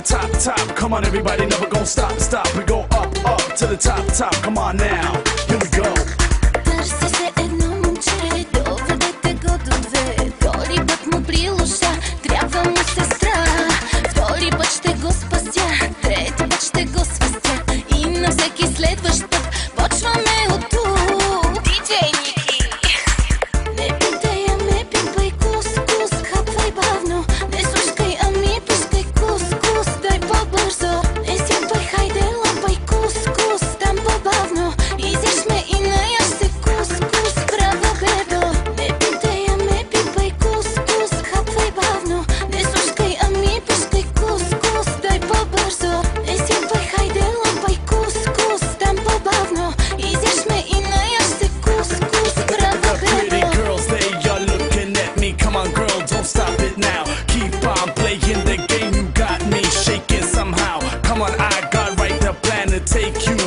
the top, top. Come on, everybody, never gonna stop, stop. We go up, up to the top, top. Come on now, here we go. Търси се едно момче, доведете го до две. Втори път му прилуша, трябва му сестра. Втори път ще го спася, трети път ще го свестя. И на всеки следващ път почваме от тук. Диджей Ники! Не питай, а ме пипай кус-кус, хапвай бавно. Не слушкай, ами пускай кус-кус, дай по-бързо. Не сядвай, хайде, лапай кус-кус, там по-бавно. Изяж ме и наяш се кус-кус, права бебо. Не питай, а ме пипай кус-кус, хапвай бавно. Не слушкай, ами пускай кус-кус, дай по-бързо. Не сядвай, хайде, лапай кус-кус, там по-бавно. Изяж ме и наяш се кус-кус, права Pretty бебо. girls, they are looking at me. Come on, girl, don't stop it now. Keep on playing the game, you got me shaking somehow. Come on, I got right the plan to take you